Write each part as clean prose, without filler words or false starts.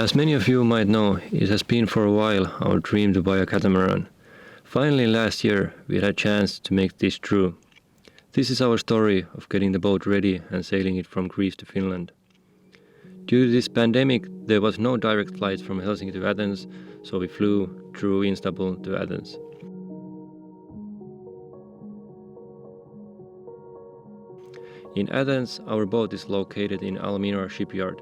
As many of you might know, it has been for a while our dream to buy a catamaran. Finally last year we had a chance to make this true. This is our story of getting the boat ready and sailing it from Greece to Finland. Due to this pandemic, there was no direct flights from Helsinki to Athens, so we flew through Istanbul to Athens. In Athens, our boat is located in Almira shipyard.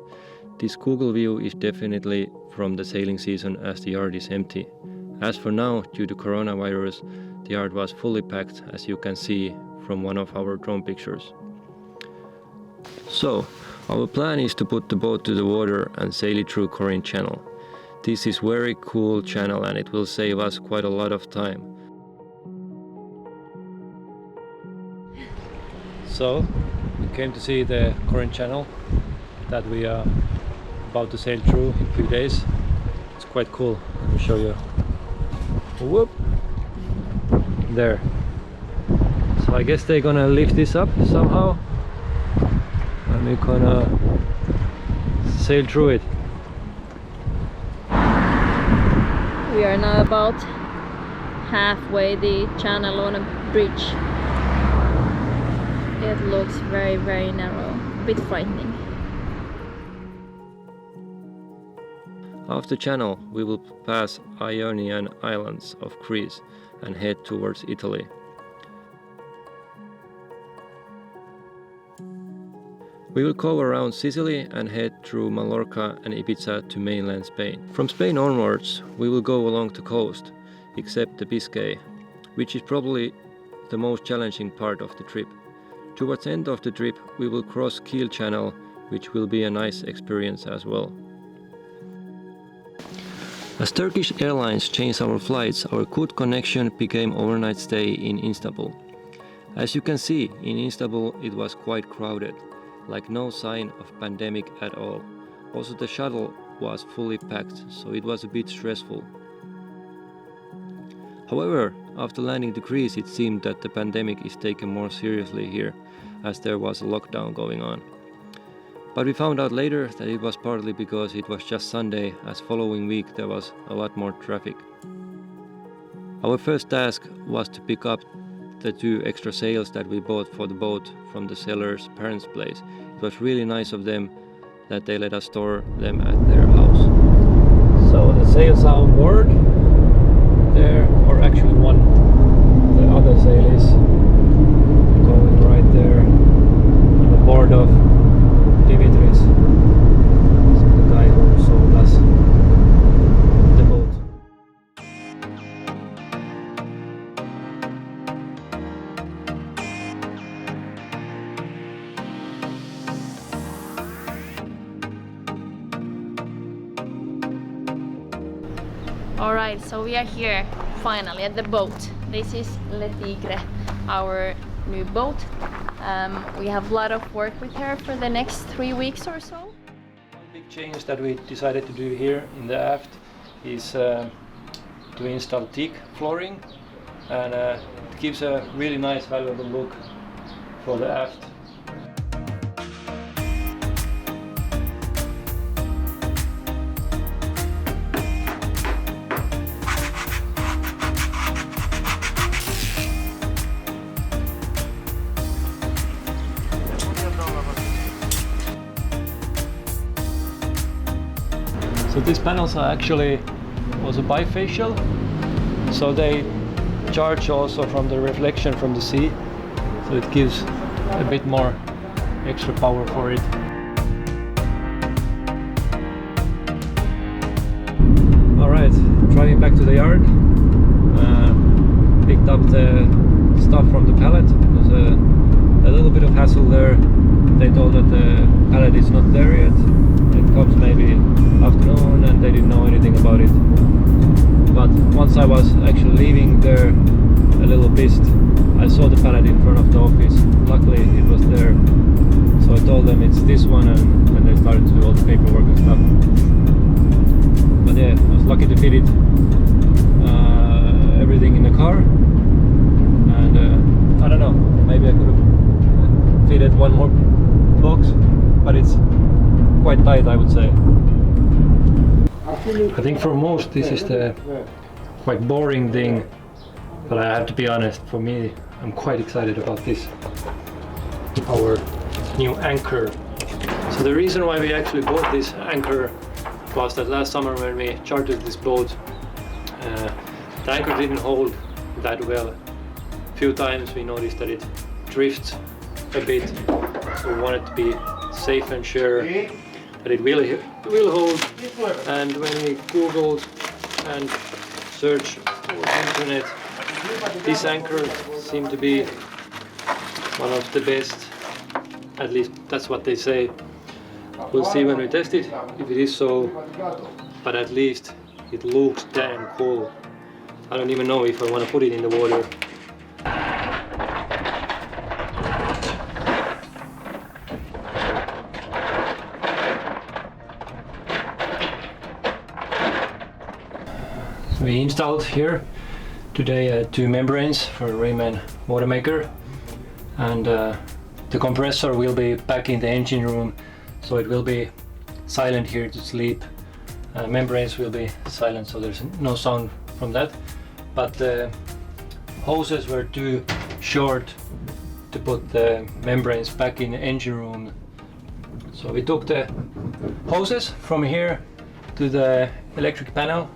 This Google view is definitely from the sailing season as the yard is empty. As for now, due to coronavirus, the yard was fully packed, as you can see from one of our drone pictures. So, our plan is to put the boat to the water and sail it through Corinth Channel. This is very cool channel and it will save us quite a lot of time. So, we came to see the Corinth Channel that we are about to sail through in a few days. It's quite cool. Let me show you. Whoop! There. So I guess they're gonna lift this up somehow and we're gonna sail through it. We are now about halfway the channel on a bridge. It looks very, very narrow, a bit frightening. After channel, we will pass Ionian Islands of Greece and head towards Italy. We will go around Sicily and head through Mallorca and Ibiza to mainland Spain. From Spain onwards, we will go along the coast, except the Biscay, which is probably the most challenging part of the trip. Towards the end of the trip, we will cross Kiel Channel, which will be a nice experience as well. As Turkish Airlines changed our flights, our good connection became overnight stay in Istanbul. As you can see, in Istanbul it was quite crowded, like no sign of pandemic at all. Also the shuttle was fully packed, so it was a bit stressful. However, after landing to Greece, it seemed that the pandemic is taken more seriously here, as there was a lockdown going on. But we found out later that it was partly because it was just Sunday, as following week there was a lot more traffic. Our first task was to pick up the 2 extra sails that we bought for the boat from the seller's parents' place. It was really nice of them that they let us store them at their house. So the sails are on board. There, or actually one. The other sail is going right there on the board of Dimitris, so the guy who sold us the boat. Alright, so we are here finally at the boat. This is Le Tigre, our new boat. We have a lot of work with her for the next 3 weeks or so. One big change that we decided to do here in the aft is to install teak flooring, and it gives a really nice valuable look for the aft. So these panels are actually also bifacial, so they charge also from the reflection from the sea, so it gives a bit more extra power for it. Alright, driving back to the yard, picked up the stuff from the pallet. There's a little bit of hassle there. They told that the pallet is not there yet. It comes maybe afternoon and they didn't know anything about it. But once I was actually leaving there, a little pissed, I saw the pallet in front of the office. Luckily it was there, so I told them it's this one, and they started to do all the paperwork and stuff. But yeah, I was lucky to fit it, everything in the car, and I don't know, maybe I could have fitted one more box, but it's quite tight, I would say. I think for most this is the quite boring thing, but I have to be honest, for me I'm quite excited about this, our new anchor. So the reason why we actually bought this anchor was that last summer when we chartered this boat, the anchor didn't hold that well. A few times we noticed that it drifts a bit, so we wanted to be safe and sure that it will hold. And when we googled and searched on the internet, this anchor seemed to be one of the best, at least that's what they say. We'll see when we test it if it is so, but at least it looks damn cool. I don't even know if I want to put it in the water. We installed here today 2 membranes for Rayman water maker, and the compressor will be back in the engine room, so it will be silent here to sleep. Membranes will be silent, so there's no sound from that, but the hoses were too short to put the membranes back in the engine room, so we took the hoses from here to the electric panel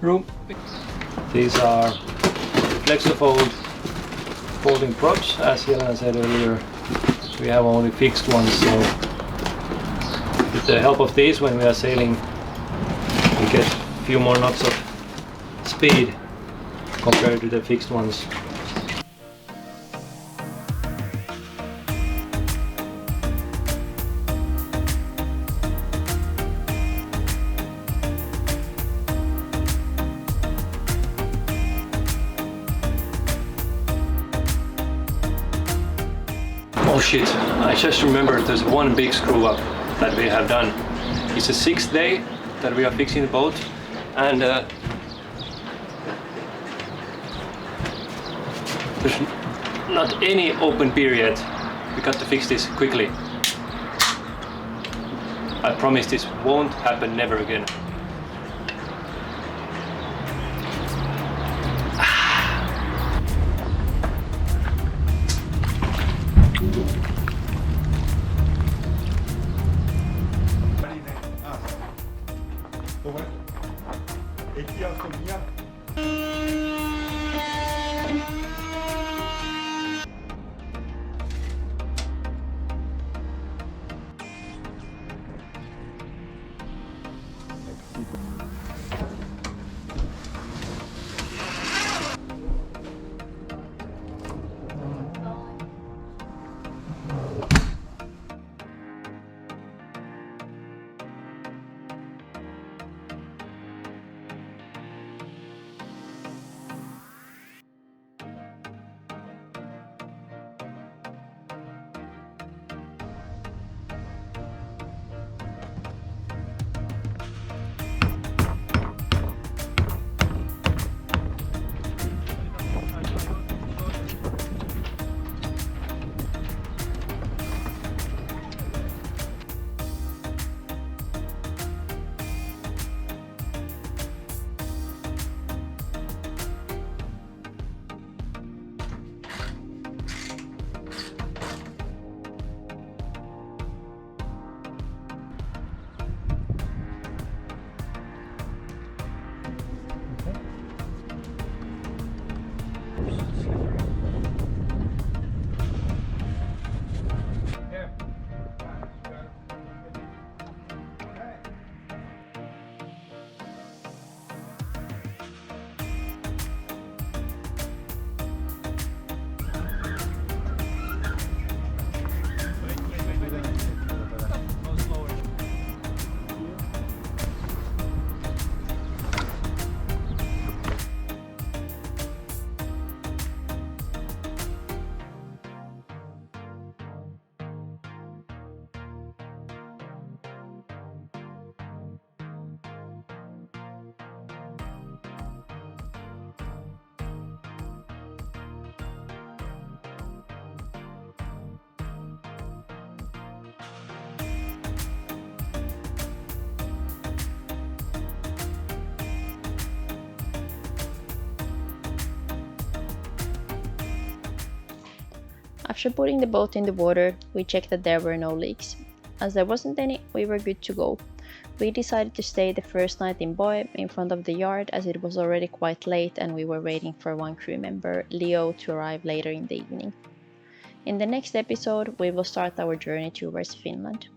room. These are Flexifold folding props, as Jelena said earlier. We have only fixed ones, so with the help of these, when we are sailing, we get a few more knots of speed compared to the fixed ones. Oh shit, I just remembered there's one big screw up that we have done. It's the 6th day that we are fixing the boat, and there's not any open period. We got to fix this quickly. I promise this won't happen never again. After putting the boat in the water, we checked that there were no leaks. As there wasn't any, we were good to go. We decided to stay the first night in Boe in front of the yard as it was already quite late and we were waiting for one crew member, Leo, to arrive later in the evening. In the next episode, we will start our journey towards Finland.